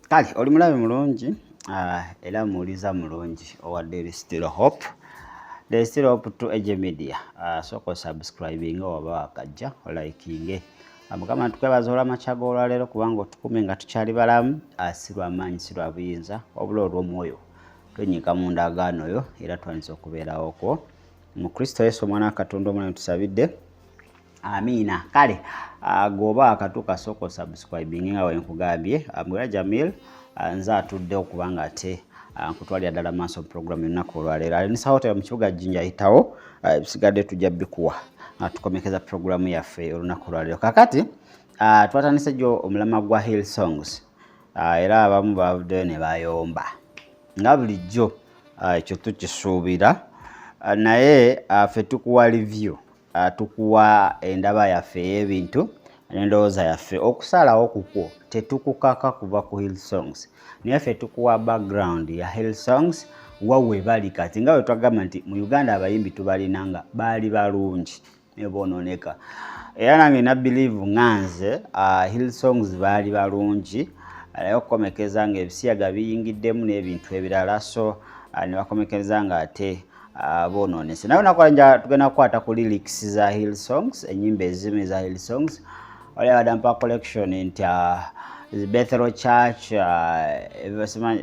Kale oli mulabe mulungi era muwuliza mulungi owadde There is Still Hope. There is Still Hope to Age Media. Soko subscribing oba wakajja olikinge. Mukama tukwebaza olw'amakya g'olwaleero kubanga otukumye nga tukyali balamu, si lw'amaanyi si lwa buyinza wabula olw'omwoyo twenyiika mu ndagaano yo era twanise okubeerawo okwo mu Kristo Yesu omwana wa Katonda omulamu tusabidde. Amina. Kale goba akatuuka soko subscribing nga wenkugambye Mbwira Jamil nze atudde okubanga ate nkutwalira ddala maaso program ennaku olwaleero alinisa hotel mu kibuga Jinja ayitawo ebisigadde tujja bikuwa tukomekeza program yaffe olunaku olwaleero. Kakati twatandise jjo omulama gwa Hillsongs era abamu bavuddeyo ne bayomba nga bulijjo ekyo tukisuubira naye ffe tukuwa review tukuwa endaba yaffe y'ebintu n'endowooza yaffe okusalawo kukwo tetukukaka kuva ku Hillsongs naye ffe tukuwa background ya Hillsongs wawe bali kati nga bwe twagamba nti mu Uganda abayimbi tubalina nga baali balungi ne boononeka era nange nabelieve nganze Hillsongs baali balungi naye okukomekeza nga ebisiyaga biyingiddemu n'ebintu ebirala so ne bakomekeza nga ate boononese. Nawe nakwanja tugenda kukwata ku lyrics za Hillsongs, ennyimba ezimu za Hillsongs. Olaba dampa collection nti Bethel Church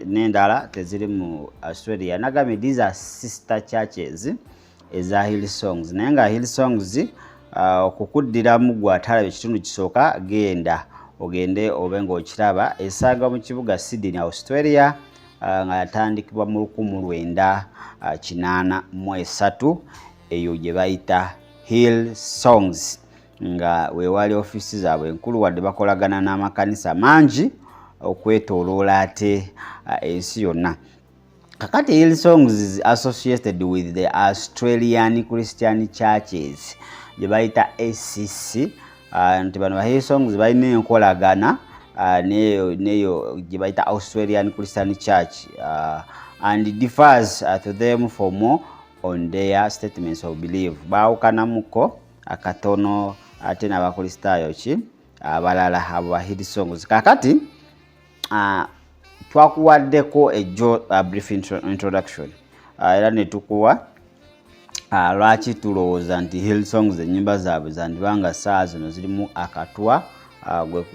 n'endala teziri mu Australia. Nagambye these are sister churches eza Hillsongs. Naye nga Hillsongs okukuddiramu gw'atalaba ekitundu kisooka genda ogende obe ng'okiraba esaaga mu kibuga Sydney, Australia nga yatandikibwa mu 1983 eyo gye bayita Hillsongs nga weewali ofisi zaabwe enkulu wadde bakolagana n'amakanisa mangi okwetooloola ate ensi yonna. Kakati Hillsongs is associated with the Australian Christian Churches gye bayita ACC nti bano ba Hillsongs balina enkolagana neyo gye bayita Australian Christian Church and differs to them for more on their statements of belief. Baawukanamuko akatono ate n'abakristaayo ki abalala aba Hillsongs. Kakati twakuwaddeko a brief introduction era ne tukuwa lwaki tulowooza nti Hillsongs ennyimba zaabwe zandibanga saa zino zirimu akatwa gwe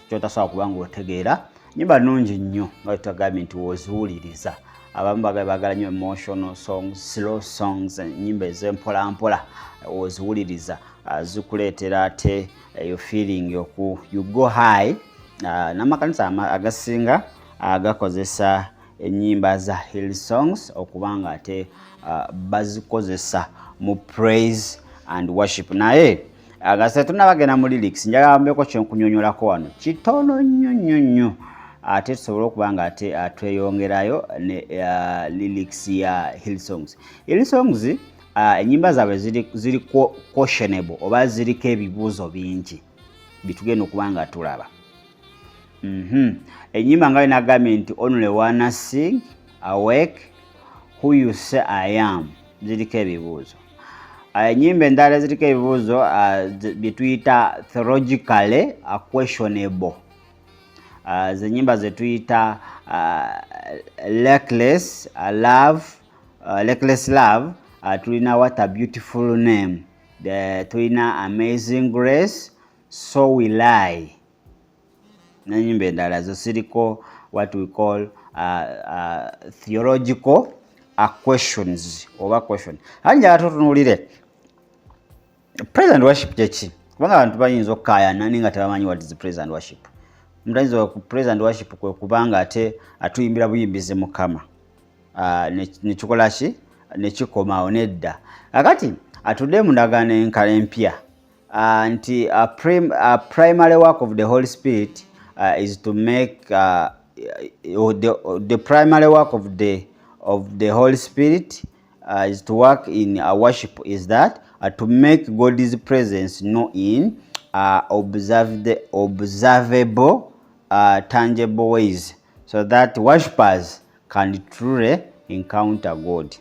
kyotasobola kubanga otegeera nnyimba nnungi nnyo nga tutagambye nti woziwuliriza. Abamu bagala nnyo emotional songs, slow songs, ennyimba ez'empolampola woziwuliriza zikuleetera ate eyo feeling you go high. N'amakanisa agasinga gakozesa ennyimba za Hillsongs okubanga ate bazikozesa mu praise and worship. Naye agase tunabagenda mu lyrics njagala mbeko kyenkunyonyolako wano kitono nnyo ate tusobole okubanga ate tweyongerayo ne lyrics ya Hillsongs. Hillsongs ennyimba zaabwe ziri questionable oba ziriko ebibuuzo bingi bitugenda okubanga tulaba. Ennyimba nga inagambye nti only wanna sing awake who you say I am ziriko ebibuuzo. Ennyimba endala ziriko ebibuuzo byetuyita theologically questionable. Zennyimba zetuyita reckless love tulina what a beautiful name, tulina amazing grace, so will I. N'ennyimba endala zo ziriko what we call theological questions oba question. Njagala tutunuulire praise and worship kyeki kubanga abantu bayinza okukayana nga tebamanyi what is praise and worship. Mutayinza ku praise and worship kwe kubanga ate atuyimbira buyimbize Mukama nekikola ki nekikomawo nedda. Kakati atudde mu ndagaano enkala empya nti primary work of the Holy Spirit is to make the primary work of the Holy Spirit is to work in worship is that to make God's presence known in observable tangible ways so that worshippers can truly encounter God.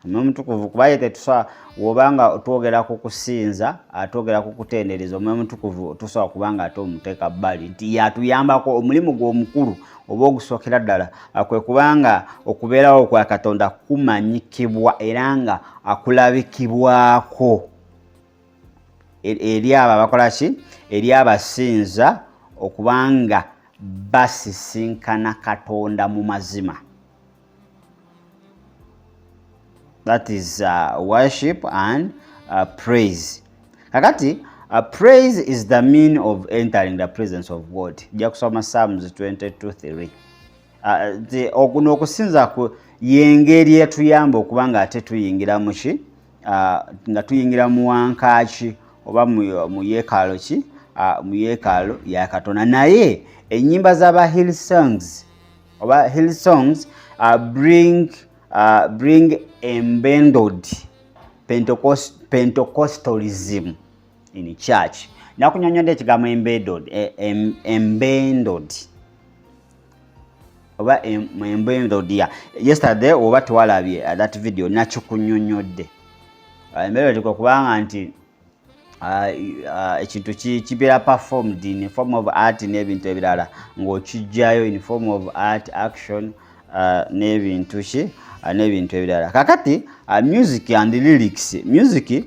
omwoyo mutukuvu kubaye tetusobola wobanga twogera ku kusinza atwogera ku kutendereza omwoyo mutukuvu tusobola kubanga ate omuteeka bbali nti yatuyambako omulimu gw'omukulu oba ogusookera ddala kwe kubanga okubeerawo kwa Katonda kumanyikibwa era nga akulabikibwako eri abo abakola ki eri abasinza okubanga basisinkana Katonda mu mazima. That is worship and praise. Kakati praise is the mean of entering the presence of God. Jja kusoma Psalms 22:3. Okuno okusinza ku yengeri etuyamba okubanga ate tuyingira mu ki nga tuyingira mu wankaaki oba mu yeekalo ki mu yeekalo ya Katonda. Naye ennyimba z'aba Hillsongs oba Hillsongs bring embedded Pentecostalism in church. Nakunyonyodde ekigambo embedded oba embedded ya yesterday oba twalabye that video nakikunyonyodde embedded kubanga nti ekintu kibeera performed in form of art n'ebintu ebirala ng'okijjayo in form of art action n'ebintu ki n'ebintu ebirala. Kakati music and lyrics. Music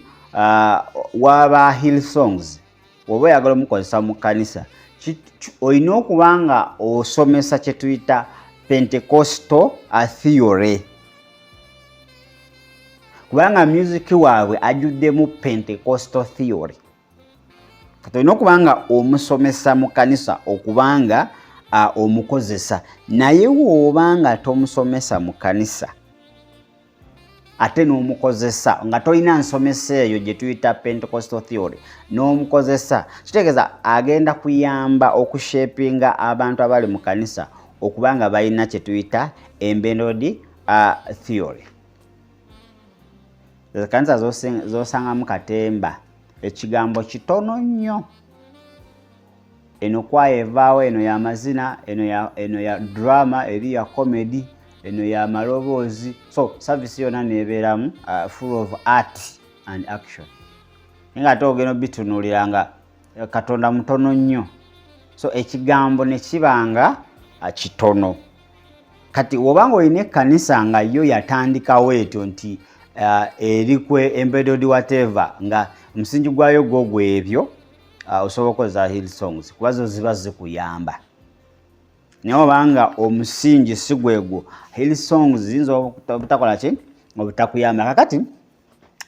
waba Hillsongs oba oyagala omukozesa mu kkanisa olina okubanga osomesa kye tuyita Pentecostal theory kubanga music waabwe ajjuddemu Pentecostal theory. Olina okubanga omusomesa mu kkanisa okubanga omukozesa naye woobanga tomusomesa mu kkanisa ate n'omukozesa nga tolina nsomesa eyo gye tuyita Pentecostal theory n'omukozesa kitegeeza agenda kuyamba okushapinga abantu abali mu kkanisa okubanga balina kye tuyita embedded theory. Ekkanisa z'osangamu katemba ekigambo kitono nnyo. Eno kwaya evaawo, eno ya mazina, eno ya drama, eri ya comedy, eno ya maloboozi. So service yonna nebeeramu full of art and action. Nga ate ogenda bitunuulira nga Katonda mutono nnyo. So ekigambo ne kibanga kitono. Kati wobanga olina ekkanisa nga yo yatandikawo etyo nti erikwe embedded whatever nga omusingi gwayo gwogwe ebyo osobola okukozesa Hillsongs kuba zo ziba zikuyamba. Naye obanga omusingi si gwegwo Hillsongs ziyinza obutakola ki obutakuyamba. Kakati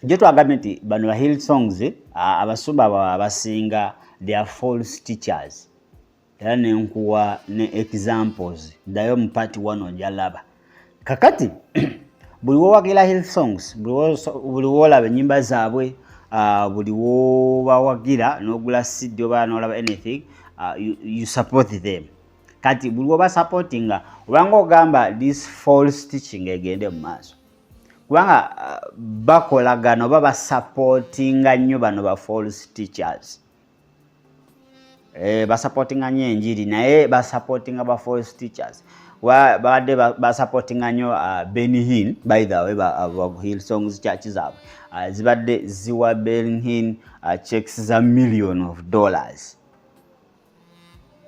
gye twagambye nti bano ba Hillsongs abasumba abasinga they are false teachers. Era nenkuwa ne examples dayo mu part 1 ojalaba. Kakati buli wowagira Hillsongs buli wolaba ennyimba zaabwe buli wobawagira n'ogula CD oba n'olaba anything you support them. Kati buli woba supportinga obanga ogamba this false teaching egende mu maaso kubanga bakolagana oba basupportinga nnyo bano ba false teachers. Basupportinga nnyo enjiri naye basupportinga ba false teachers. Badde basupportinga nnyo Benny Hinn by the way Hillsongs church zaabwe zibadde ziwa Benny Hinn checks za $millions.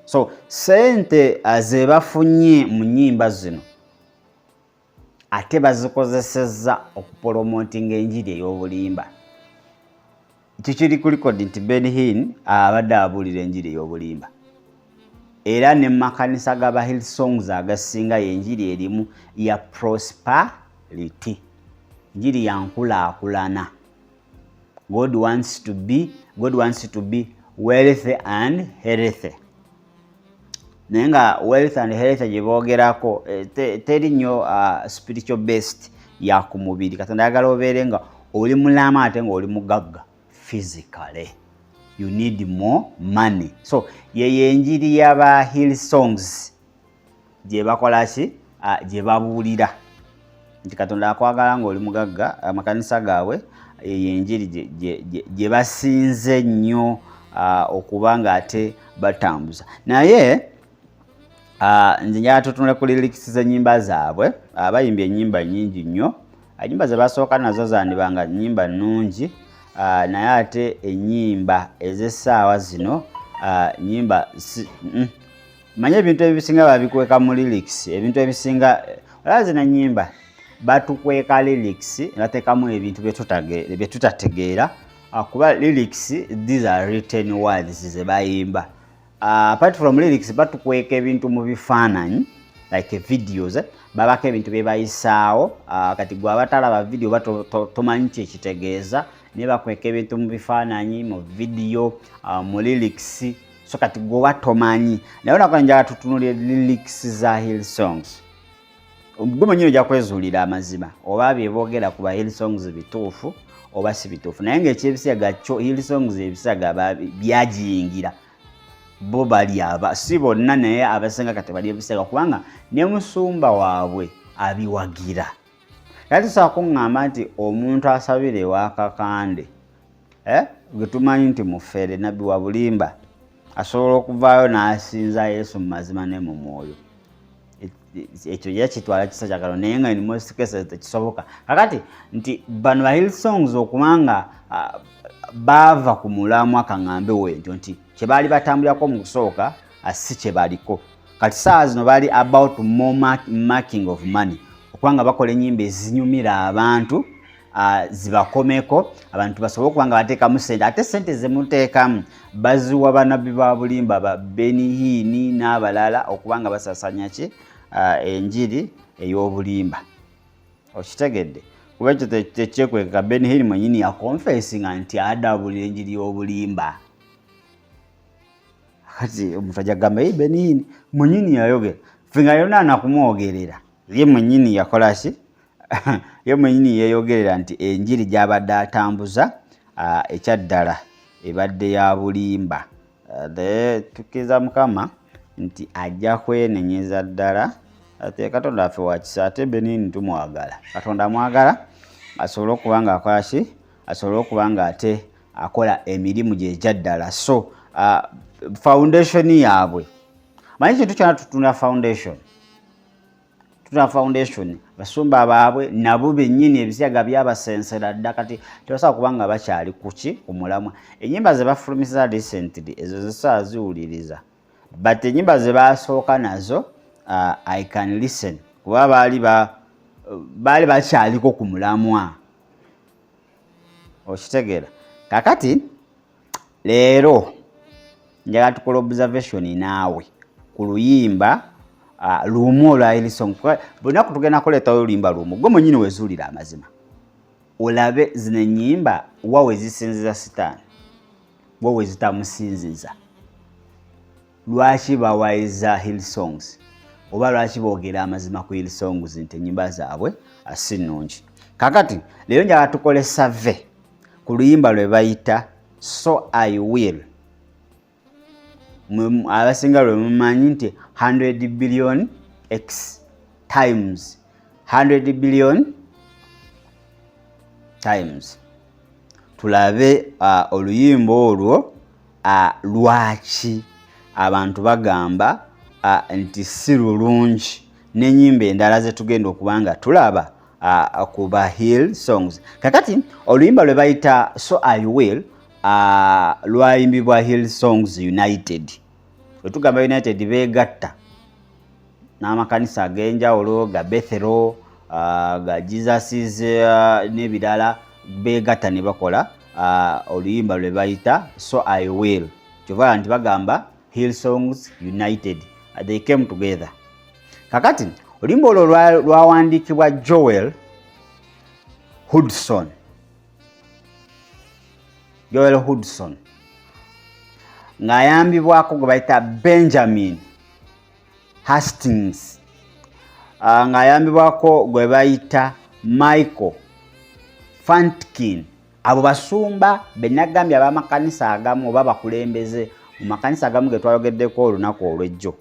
So sente ze bafunye mu nnyimba zino ate bazikozesezza okupromotinga enjiri ey'obulimba. Kikiri ku record nti Benny Hinn abadde abuulira enjiri ey'obulimba. Era ne makanisa gaba Hillsongs agasinga yenjiri erimu ya prosperity. Njiri ya nkulaakulana. God wants to be wealthy and healthy. Nenga wealth and health gye boogerako teri nnyo spiritual based ya ku mubiri. Katonda ayagala obeere nga oli mulamu ate nga oli mugagga physically. You need more money. So ye enjiri y'aba Hillsongs gye bakola ki gye babuulira nti Katonda akwagala ng'oli mugagga. Amakanisa gaabwe ye enjiri gye basinze nnyo okuba nga ate batambuza. Naye nze njala tutunule ku lyrics z'ennyimba zaabwe. Bayimbye ennyimba nnyingi nnyo Ennyimba ze basooka nazo zandibanga nnyimba nnungi, naye ate ennyimba ez'essaawa zino nnyimba manye ebintu ebisinga babikweka mu lyrics, ebintu ebisinga olaba zino ennyimba batukweka lyrics bateekamu ebintu bye tutategeera kuba lyrics these are written words ze bayimba. Apart from lyrics batukweka ebintu mu bifaananyi like videos babako ebintu bye bayisaawo kati gwe abatalaba video tomanyi kyekitegeeza ne bakweka ebintu mu bifaananyi mu video mu lyrics so kati gwe batomanyi naye onako njagala tutunulire lyrics za Hillsongs. Gwe mwennyini ojja kwezuulira amazima oba bye boogera ku ba Hillsongs bituufu oba si bituufu, naye ng'ekyebisaga kyo Hillsongs ebisaga byagiyingira bo bali si bonna naye abasinga kati bali ebisaga kubanga ne musumba waabwe abiwagira. Kati tusobola kuŋŋamba nti omuntu asabira ewakakande gwe tumanyi nti mufeere nabbi wa bulimba asobola okuvaayo n'asinza Yesu mu mazima ne mu mwoyo. Ekyo yakitwala kisa kyakalo naye nga in most cases tekisoboka. Kakati nti bano ba Hillsongs okubanga baava ku mulamwa kaŋŋambe wentyo nti kye baali batambulirako mu kusooka si kye baliko. Kati saa zino bali about more making of money okubanga bakola ennyimba ezinyumira abantu zibakomeko abantu basobole okubanga bateekamu ssente ate ssente zemuteekamu baziwa bannabbi ba bulimba ba Benihini n'abalala okubanga basasanya ki enjiri ey'obulimba. Okitegedde kuba ekyo tekyekweka Benihini mwennyini yakonfesinga nti adabulira enjiri y'obulimba. Kati omuntu ajagamba Benihini mwennyini yayogera fenga yonna anakumwogerera ye mwennyini yakola ki ye mwennyini yeeyogerera nti enjiri gy'abadde atambuza ekyaddala ebadde ya bulimba. Tukkiriza Mukama nti ajja kwenenyeza ddala ate Katonda affe wa kisa ate Benihini tumwagala. Katonda amwagala asobole okuba nga akola ki asobole okuba nga ate akola emirimu gye egyaddala. So foundation yaabwe manyi kintu kyonna tutunda foundation. Tutunda foundation basumba baabwe nabo bennyini ebisiyaga byabasensera dda kati tebasobola kuba nga bakyali kuki ku mulamwa. Ennyimba ze bafulumisa recently ezo zisobola ziwuliriza but ennyimba ze basooka nazo I can listen kuba baali bakyaliko ku mulamwa. Okitegeera kakati leero njagala tukola observation naawe ku luyimba lumu olwa Hillsong. Bunaku tugenda kuleetawo oluyimba lumu gwe mwennyini wezuulira amazima olabe zino ennyimba wa wezisinziza sitaani wa wezitamusinziza. Lwaki bawayiza Hillsongs oba lwaki boogera amazima ku Hillsongs nti ennyimba zaabwe si nnungi. Kakati leero njagala tukole survey ku luyimba lwe bayita So I Will. Abasinga lwe mumanyi nti 100 billion x times 100 billion times. Tulabe oluyimba olwo lwaki abantu bagamba nti si lulungi n'ennyimba endala ze tugenda okubanga tulaba ku ba Hillsongs. Kakati oluyimba lwe bayita So I Will lwayimbibwa Hillsongs United. Bwe tugamba United beegatta n'amakanisa ag'enjawulo ga Bethel ga Jesus n'ebirala beegatta ne bakola oluyimba lwe bayita So I Will. Kyova nti bagamba Hillsongs United. They came together. Kakati oluyimba olwo lwawandiikibwa Joel Hudson. Ng'ayambibwako gwe bayita Benjamin Hastings. Ng'ayambibwako gwe bayita Michael Fantkin. Abo basumba benagambye ab'amakanisa agamu oba bakulembeze mu makanisa agamu ge twayogeddeko olunaku olw'ejjo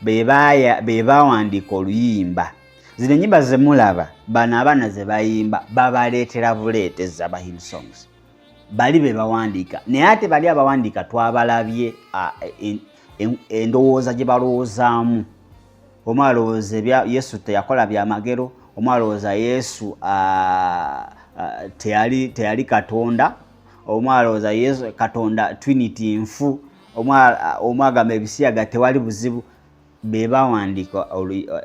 be baawandiika oluyimba. Zino ennyimba ze mulaba bano abaana ze bayimba babaleetera buleeteza ba Hillsongs. Bali be bawandiika naye ate bali abawandiika twabalabye endowooza gye balowoozaamu. Omu alowooza ebya Yesu teyakola byamagero, omwalowooza Yesu teyali Katonda, omwalowooza Yesu Katonda Trinity nfu, omwagamba ebisiyaga tewali buzibu, be bawandiika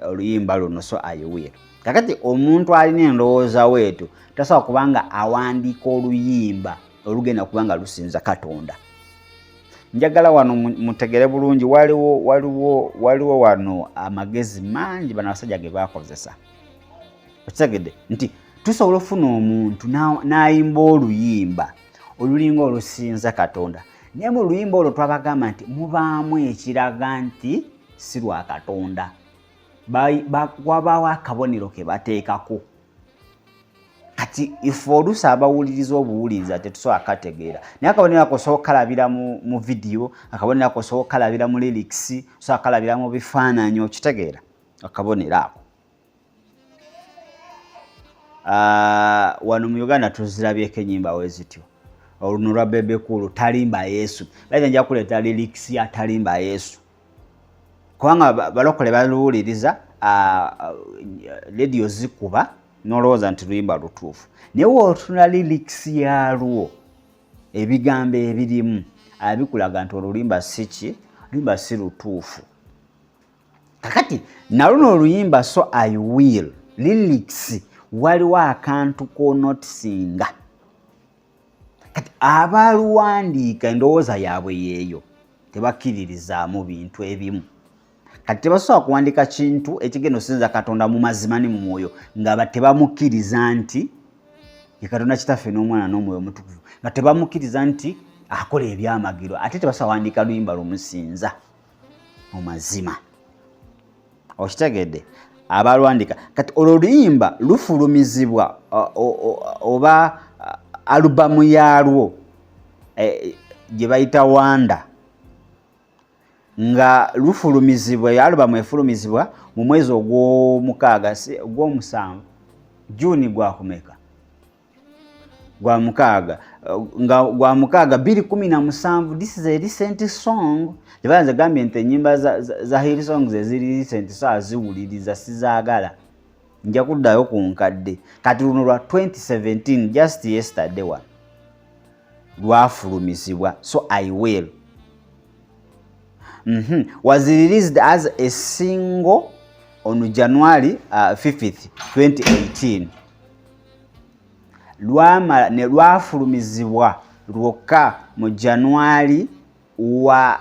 oluyimba luno So I Will. Kakati omuntu alina endowooza wetu tasobola kubanga awandiika oluyimba olugenda kubanga lusinza Katonda. Njagala wano mutegere bulungi, waliwo wano amagezi mangi bano abasajja ge bakozesa. Okitegedde nti tusobola ofuna omuntu n'ayimba oluyimba olulinga olusinza Katonda, naye mu luyimba olwo twabagamba nti mubaamu ekiraga nti si lwa Katonda, wabaawo akabonero ke bateekako. Kati ife oluusi abawuliriza obuwuliriza tetusobola kategeera, naye akabonero ako osobola kalabira mu vidiyo, akabonero ako osobola kalabira mu lyrics, osobola kalabira mu bifaananyi, okitegeera akabonero ako. Wano mu Uganda tuzirabyeko ennyimba we zityo. Oluno lwa Bebe Cool talimba Yesu, baita nja kuleeta lyrics ya talimba Yesu, kubanga balokole baluwuliriza radio zikuba nolowooza nti luyimba lutuufu, naye wootuna lyrics yalwo ebigambo ebirimu bikulaga nti oluyimba oluyimba si lutuufu. Kakati naluno oluyimba So I Will lyrics waliwo akantu konotisinga. Kati abaluwandiika endowooza yaabwe yeeyo, tebakkiririzaamu bintu ebimu. Kati tebasobola kuwandiika kintu ekigenda osinza Katonda mu mazima ne mu mwoyo nga tebamukkiriza nti ye Katonda Kitaffe n'Omwana n'Omwoyo Omutukuvu, nga tebamukkiriza nti akola ebyamagiro, ate tebasobola kuwandiika luyimba lumusinza mu mazima. Okitegedde? Abalwandiika kati olwo luyimba lufulumizibwa oba alubamu yalwo gye bayita Wanda, nga lufulumizibwa alubamu efulumizibwa mu mwezi ogw'omusanvu, June gwakumeka, gwa mukaaga, nga gwa mukaaga 2017. This is a recent song. Tebaanze gambye nti ennyimba za Hillsong eziri recent so ziwuliriza sizaagala, nja kuddayo ku nkadde. Kati luno lwa 2017, just yesterday one, lwafulumizibwa So I Will. Was released as a single on January 5th, 2018. Ne lwafulumizibwa lwokka mu January wa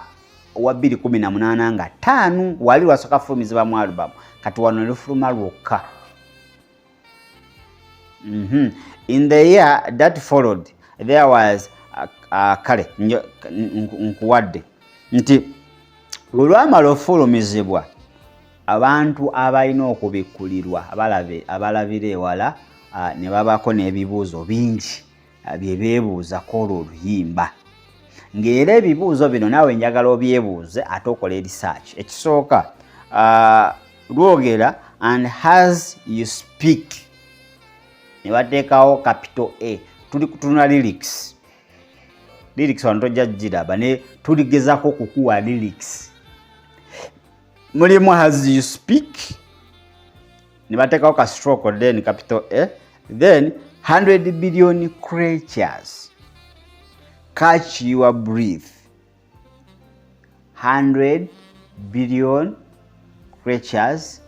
2018 nga 5 wali lwasooka fulumizibwa mu album. Kati wano ne lufuluma lwokka. In the year that followed, there was kale nkuwadde nti olwamala ofulumizibwa, abantu abalina okubikkulirwa abalabira ewala ne babako n'ebibuuzo bingi bye beebuuzako olwo oluyimba, ng'era ebibuuzo bino naawe njagala obyebuuze ate okola research. Ekisooka lwogera and as you speak, ne bateekawo capital A, tuli kutunula lyrics wano tojja giraba, ne tuligezaako okukuwa lyrics. Mulimu as you speak, ne bateekawo ka stroke, then capital A, then 100 billion creatures catch your breath. 100 billion creatures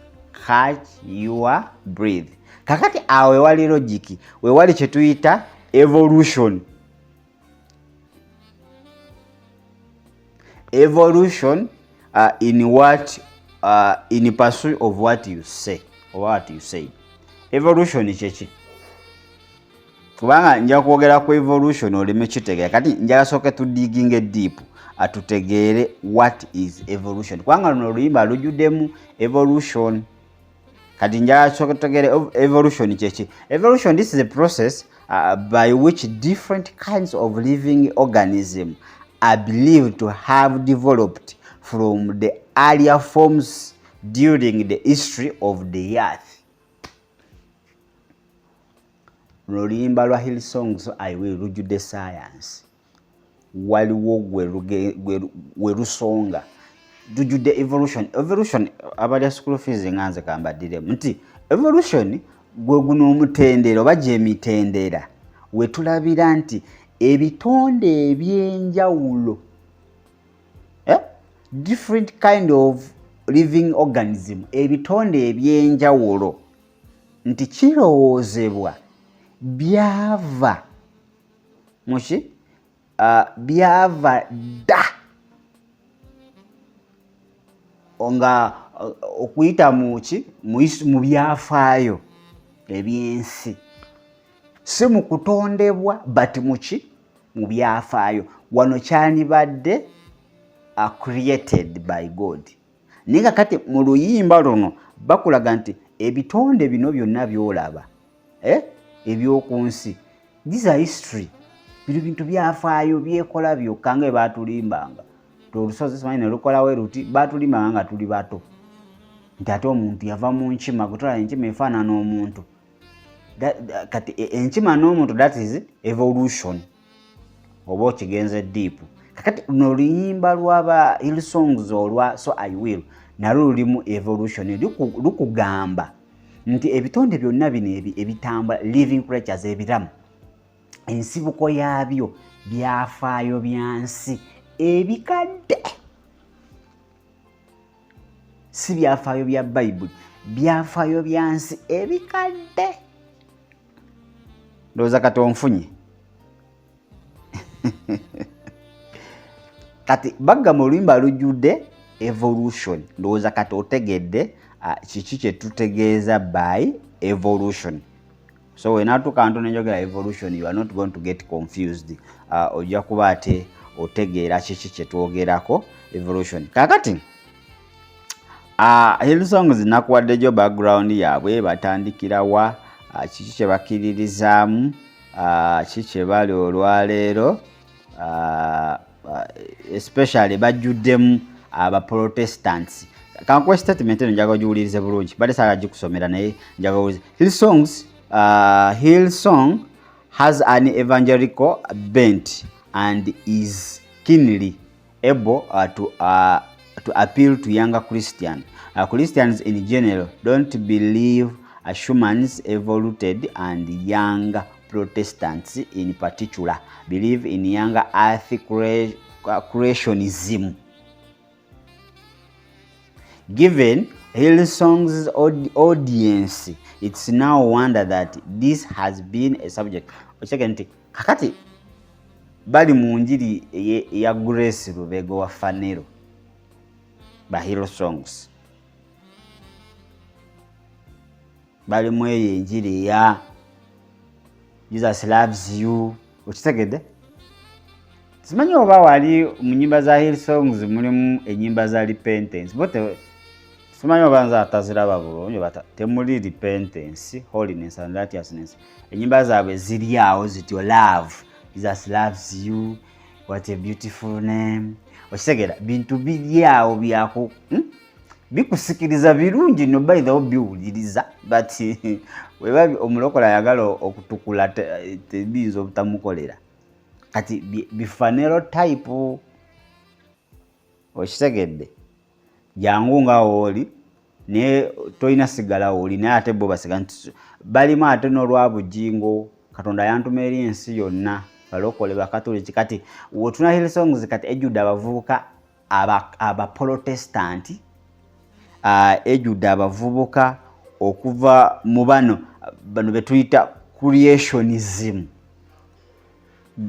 catch your breath. Kakati awo wewali logic, wewali kye tuyita evolution. Evolution in pursuit of what you say or what you say. Evolution kyeki, kubanga nja kwogera ku evolution oleme kitegeera. Kati njala sooke tudiginge deep atutegeere what is evolution, kubanga luno oluyimba lujjuddemu evolution. Kati njala sooke tutegeere evolution kyeki. Evolution, this is a process by which different kinds of living organisms are believed to have developed from the earlier forms during the history of the earth. Oluyimba lwa Hillsong So I Will lujjudde science. Waliwo gwe lusonga lujjudde evolution abalya school fees nganze kambaddiremu nti evolution gwe guno omutendera oba gyemitendera we tulabira nti ebitonde ebyenjawulo different kind of living organism ebitonde ebyenjawulo nti kirowoozebwa byava muki byava dda nga okuyita mu byafaayo ebyensi si mu kutondebwa but mu byafaayo wano kyandibadde created by God. Naye kakati mu luyimba luno bakulaga nti ebitonde bino byonna byolaba eby'oku nsi these are history, bino bintu byafaayo byekola byokka nga baatulimbanga olusozi simanyi ne lukolawo eruti baatulimbanga nga tuli bato nti ate omuntu yava mu nkima kutwala enkima efaanana omuntu kati enkima n'omuntu that is evolution oba okigenze deep. Kakati luno oluyimba lw'aba Hillsongs olwa So I Will nalwo lulimu evolution lukugamba nti ebitonde byonna bino ebitambula living creatures ebiramu ensibuko yaabyo byafaayo byansi ebikadde si byafaayo bya Bible byafaayo byansi ebikadde ndowooza kati onfunye kati bagamba oluyimba lujjudde evolution ndowooza kati otegedde kiki kye tutegeeza by evolution. So wenatuuka nto nenjogera evolution you are not going to get confused. Ojja kuba ate otegeera kiki kye twogerako evolution. Kakati Hillsong zinakuwadde jo background yaabwe batandikira wa kiki kye bakkiririzaamu kiki kye bali olwaleero especially bajjuddemu Protestants. Kankwe statement eno njaga ogiwulirize bulungi bade saala gikusomera naye njaga ogiwulirize. Hillsong has an evangelical bent and is keenly able to appeal to younger Christians. Christians in general don't believe humans evolved, and young Protestants in particular believe in younger earth creationism. Given Hillsong's audience, it's no wonder that this has been a subject. Kakati bali mu njiri ya Grace Lubego wa Fanero ba Hillsongs bali mu njiri ya Jesus loves you. Okitegedde? Simanyi oba wali mu nyimba za Hillsongs mulimu enyimba za repentance. Bote simanyi oba nza ataziraba bulungi bata temuli repentance, holiness and righteousness. Enyimba zaabwe ziri awo zityo love. Jesus loves you. What a beautiful name. Okitegedde bintu biri awo byako bikusikiriza birungi no by the way biwuliriza but weba omulokola yagala okutukula tebizo obutamukolera kati bifanero type okitegedde jangu nga oli ne toina sigala oli naye ate bo basiga nti balimu ate n'olwabujingo Katonda yantumeri ensi yonna balokole bakatoliki kati wotuna Hillsongs kati ejjuda abavubuka aba Protestant ejjuda abavubuka okuva mu bano betuyita Creationism.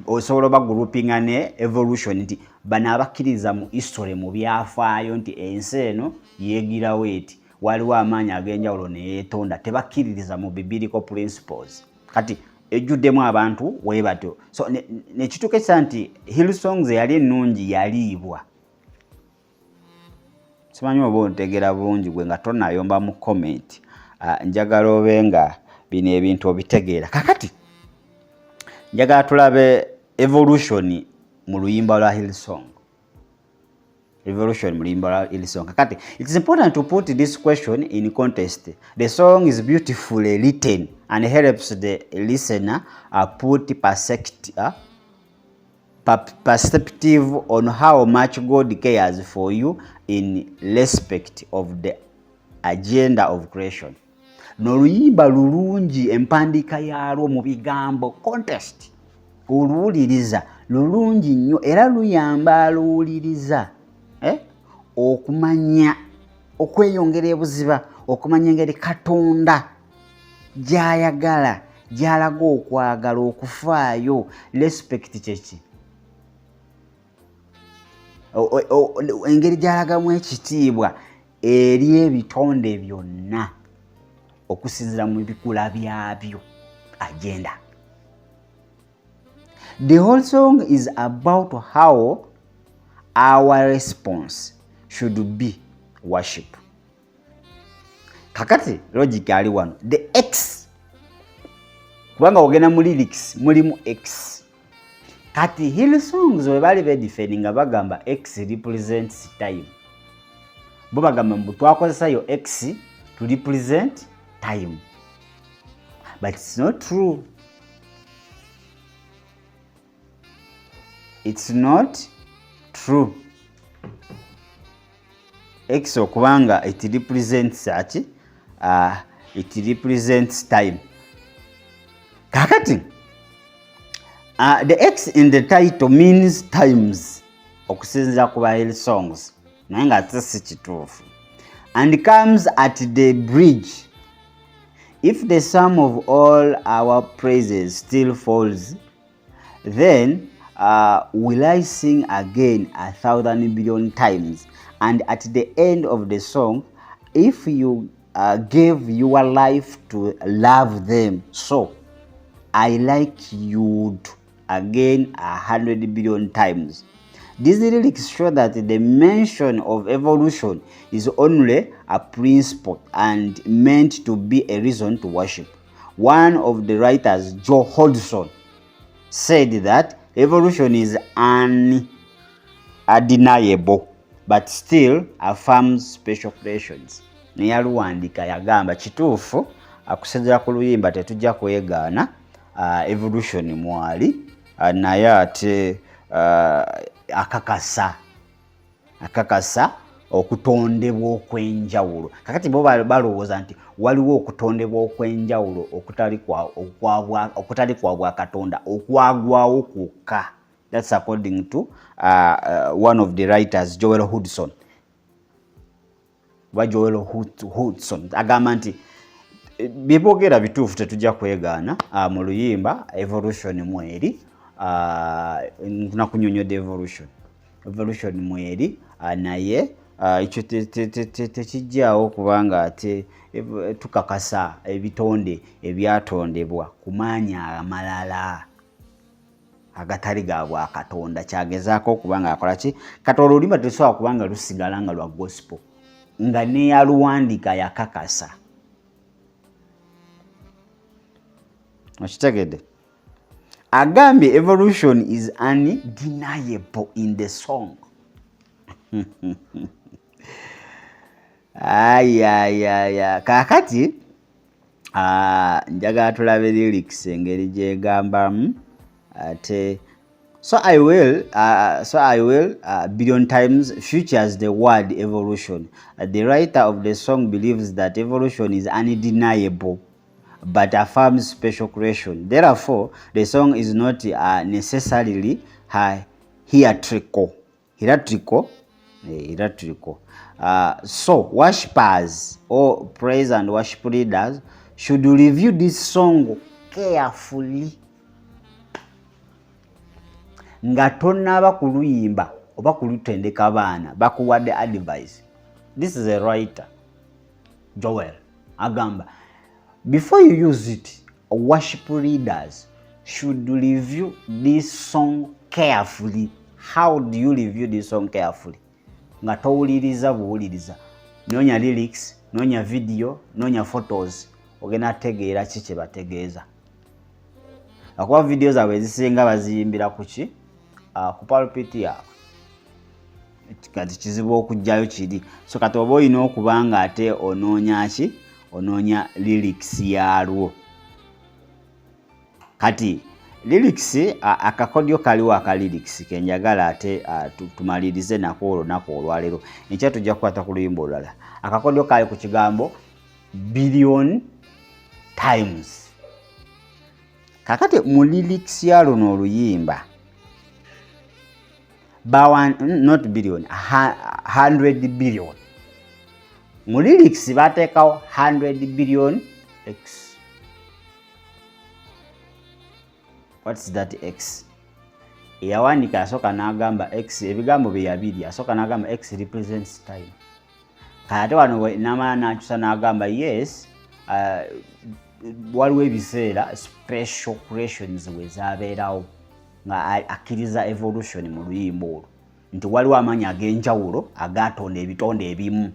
Osobola ba groupinga ne evolution nti bana abakkiriza mu history mu byafaayo nti ensi eno yegirawo eti waliwo amaanyi ag'enjawulo ne yeetonda tebakkiririza mu biblical principles kati ejjuddemu abantu weebatyo. So nekituuka ekisa nti Hillsongs yali ennungi yaliibwa. Simanyi oba ontegera bulungi gwe nga tonayomba mu comment. Njagala obe nga bino ebintu obitegeera. Kakati njagala tulabe evolution mu luyimba lwa Hillsong. Evolution mu luyimba lwa Hillsong. Kakati it is important to put this question in context. The song is beautifully written and helps the listener put perspective on how much God cares for you in respect of the agenda of creation. N'oluyimba lulungi empandiika yaalwo mu bigambo context. Oluwuliriza lulungi nnyo era luyamba aluwuliriza okumanya okweyongera ebuziba, okumanya engeri Katonda gy'ayagala, gy'alaga okwagala, okufaayo. Respect kyeki? Engeri gy'alagamu ekitiibwa eri ebitonde byonna okusinziira mu bikula byabyo, agenda. The whole song is about how our response should be worship. Kakati logic ali wano. The X. Kubanga ogenda mu lyrics mulimu X. Kati Hillsongs we bali defending bagamba X represents time. Bo bagamba mbu twakozesa yo X to represent time. But it's not true. It's not true. X okubanga it represents it represents time. Kakati the X in the title means times okusinziira ku ba Hillsongs naye nga si kituufu, and comes at the bridge. If the sum of all our praises still falls, then will I sing again 1,000 billion times? And at the end of the song, if you gave your life to love them, so I like you again 100 billion times. These lyrics show that the mention of evolution is only a principle and meant to be a reason to worship. One of the writers, Joe Hodgson, said that evolution is undeniable, but still affirms special creations. Neyaluwandika yagamba kituufu akusinziira ku luyimba tetujja kwegaana evolution mwali naye ate akakasa okutondebwa okwenjawulo. Kakati bo balowooza nti waliwo okutondebwa okwenjawulo okutali kwa bwa Katonda, okwagwawo kwokka. That's according to one of the writers, Joel Hodgson. Hodgson agamba nti byeboogera bituufu tetujja kwegaana mu luyimba evolution mweri. Nakunyonyodde evolution mweri naye ekyo tekijjaawo kubanga ate tukakasa ebitonde ebyatondebwa ku maanyi amalala agatali ga bwa Katonda. Kyagezaako okubanga akola ki kati olulima terusobola kubanga lusigala nga lwa gospel nga neyaluwandika yakakasa. Okitegedde? Agambye evolution is undeniable in the song. Kakati njagala tulabe lyrics engeri gyegambamu ate so I will billion times features the word evolution. The writer of the song believes that evolution is undeniable but affirms special creation. Therefore, the song is not necessarily theatrical. So, worshippers or praise and worship leaders should review this song carefully. Nga tonnaba kuluyimba oba kulutendeka abaana bakuwadde advice. This is a writer, Joel agamba, before you use it, worship leaders should review this song carefully. How do you review this song carefully? Nga towuliriza buwuliriza, nonya lyrics, nonya video, nonya photos, ogenda tegeera kiki bategeeza. Akuba video zaabwe ezisinga baziyimbira kuki? Ku pulpit yaabwe. Kati kizibu okujjayo kiri. So kati oba olina okuba nga ate onoonya ki? Onoonya lyrics yaalwo. Kati Lyrics akakodyo kaliwo aka lyrics kenjagala ate tumalirize nako olunaku olwaleero enkya tujja kukwata ku luyimba olulala. Akakodyo kali ku kigambo billion times. Kakati mu lyrics ya luno oluyimba not billion, 100 billion. Mu lyrics bateekawo 100 billion x. What's that x? Eyawandiika asooka n'agamba x, ebigambo bye yabiri, asooka n'agamba x represents time. Kati wano n'amala n'akyusa n'agamba yes, waliwo ebiseera special creations bwe zaabeerawo nga akkiriza evolution mu luyimba olwo nti waliwo amanyi ag'enjawulo agaatonda ebitonde ebimu.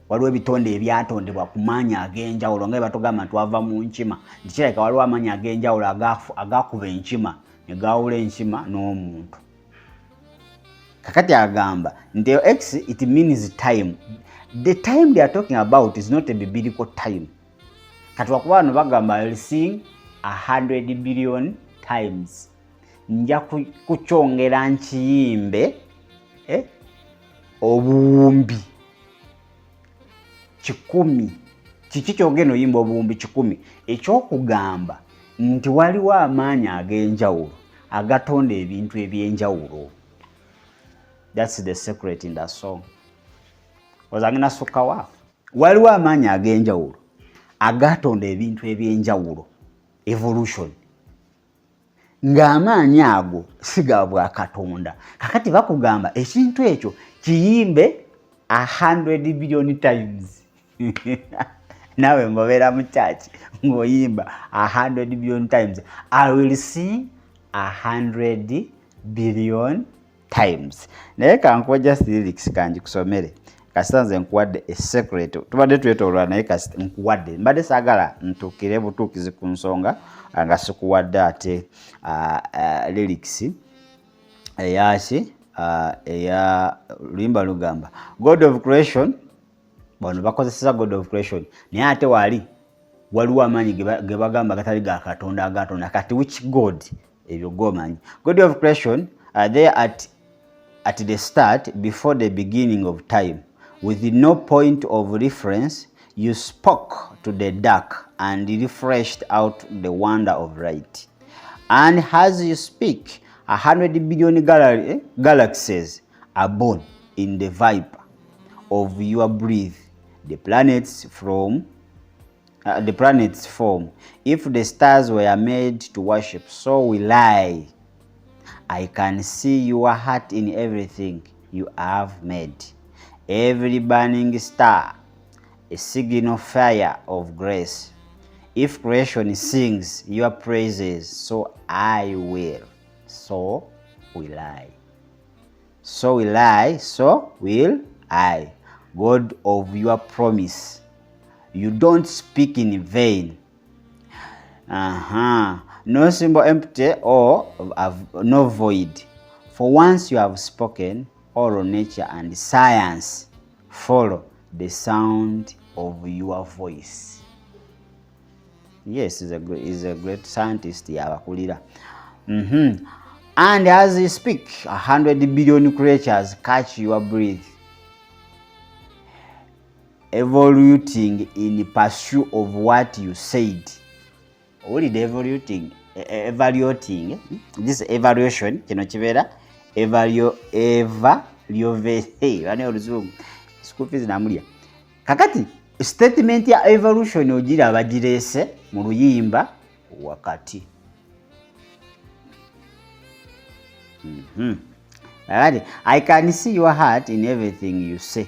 Waliwo ebitonde ebyatondebwa ku maanyi ag'enjawulo nga batugamba twava mu nkima nti kirabika waliwo amanyi ag'enjawulo agaakuba enkima ne gaawula enkima n'omuntu. Kakati agamba nti x it means time. The time they are talking about is not a biblical time. Kati wakuba bano bagamba I'll sing 100 billion times. Nja kukyongera nkiyimbe obuwumbi 10. Kiki kyogeno yimba obuwumbi 10? Ekyokugamba nti waliwo amaanyi ag'enjawulo agatonda ebintu eby'enjawulo. That's the secret in that song. Ozangina sukawa. Waliwo amaanyi ag'enjawulo agatonda ebintu eby'enjawulo. Evolution. Ng'amaanyi ago siga bwa Katonda. Kakati bakugamba ekintu ekyo kiyimbe 100 billion times. Nawe ngobera mu church ngoyimba 100 billion times. I will sing 100 billion times. Naye kankoja lyrics kanji kusomere. Kasanze nkuwadde a secret. Tubadde twetolwa naye kasi nkuwadde. Mbadde saagala ntukire butuukizi ku nsonga nga sikuwadde ate lyrics eyaki eya luyimba lugamba God of creation. Bano bakozesa God of creation. Naye ate waliwo amaanyi ge bagamba gatali ga Katonda agatonda. Kati which God? Ebyo gomanyi. God of creation there at the start, before the beginning of time, with no point of reference, you spoke to the dark and refreshed out the wonder of light. And as you speak, 100 billion galaxies are born in the vibe of your breath. The planets form. If the stars were made to worship, so will I. I can see your heart in everything you have made. Every burning star, a signal fire of grace. If creation sings your praises, so I will. So will I. So will I. So will I. God of your promise. You don't speak in vain. No symbol empty or no void. For once you have spoken, all nature and science follow the sound of your voice. Yes, he's a great scientist. Yabakulira. And as you speak, 100 billion creatures catch your breath, evoluting in pursuit of what you said. Only the evaluating. This evaluation, kino kibera school fees namulia. Kakati statement ya evolution ogira abagirese mu luyimba wakati. I can see your heart in everything you say.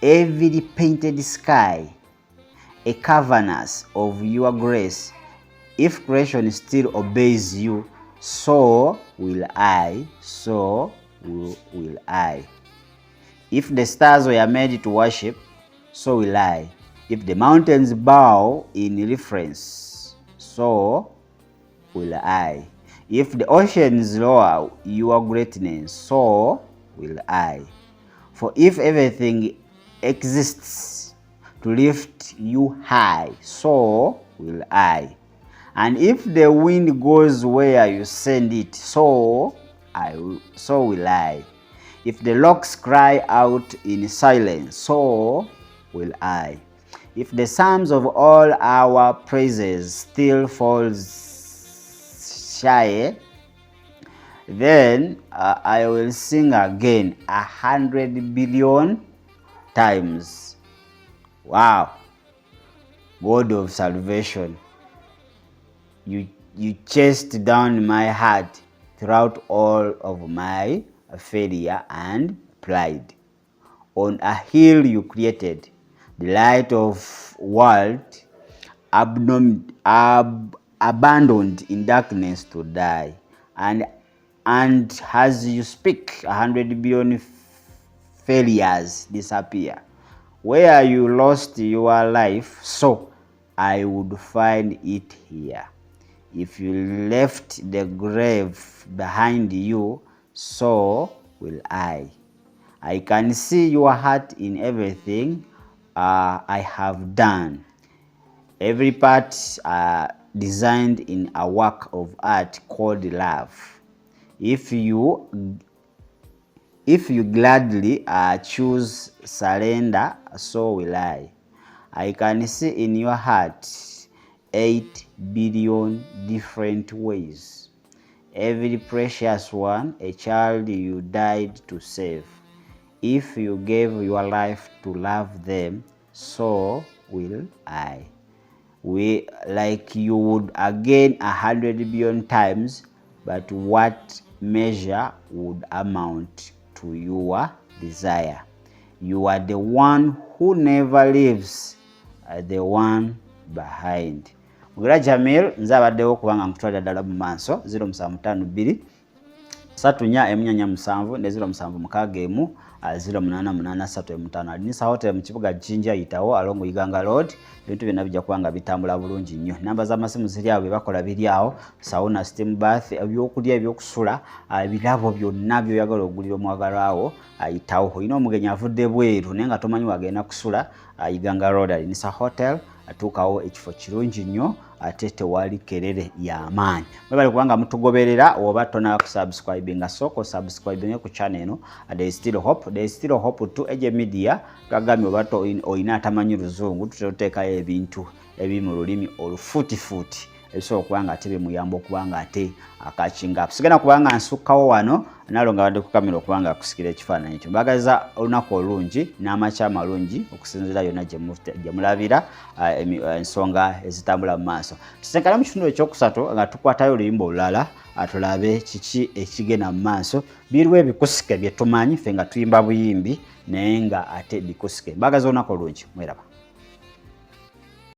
Every painted sky, a cavernous of your grace. If creation still obeys you, so will I, so will I. If the stars were made to worship, so will I. If the mountains bow in reverence, so will I. If the oceans roar your greatness, so will I. For if everything exists to lift you high, so will I. And if the wind goes where you send it, so will I. If the rocks cry out in silence, so will I. If the psalms of all our praises still falls shy, then I will sing again 100 billion times. Wow. God of salvation, you chased down my heart throughout all of my failure and pride. On a hill you created, the light of world, abandoned in darkness to die. And as you speak, 100 billion failures disappear. Where you lost your life, so I would find it here. If you left the grave behind you, so will I. I can see your heart in everything I have done. Every part designed in a work of art called love. If you gladly choose surrender, so will I. I can see in your heart 8 billion different ways. Every precious one, a child you died to save. If you gave your life to love them, so will I. We like you would again 100 billion times, but what measure would amount to your desire? You are the one who never leaves the one behind. Mugera Jamil nzabaddewo kubanga nkutwalira ddala mu maaso 0752 347 ne 0761 0883 Alinisa Hotel mu kibuga Jinja Yitawo alongo Iganga Road. Ebintu byonna bijja kubanga bitambula bulungi nnyo. Namba z'amasimu ziri awo bakola biri awo. Sauna, steam bath, ebyokulya ebyokusula, ebirabo byonna byoyagala okugulira omwagalwawo ayitawo. Olina omugenyi avudde bweru naye nga tomanyi wagenda kusula, Iganga Road Alinisa Hotel atuukawo ekifo kirungi nnyo ate tewali kerere y'amaanyi. Mwebale kubanga mutugoberera oba tona kusubscribinga, soko subscribing ku channel eno There is Still Hope. There is Still Hope to Age Media gagambye oba oyina atamanyi Luzungu tuteekayo ebintu ebi mu lulimi olufuutifuuti ebisobola okubanga ate bimuyamba okubanga ate akakinga. Sigenda kubanga nsukkawo wano nalonga badde ku kamera okubanga akusikira ekifaananyi ekyo. Mbagaza olunaku olungi n'amakya amalungi okusinziira yonna gye mulabira ensonga ezitambula mu maaso. Tusenkana mu kitundu ekyokusatu nga tukwatayo oluyimba olulala tulabe kiki ekigenda mu maaso. Biriwo ebikusike bye tumanyi ffe nga tuyimba buyimbi naye nga ate bikusike. Mbagaza olunaku olungi, mweraba.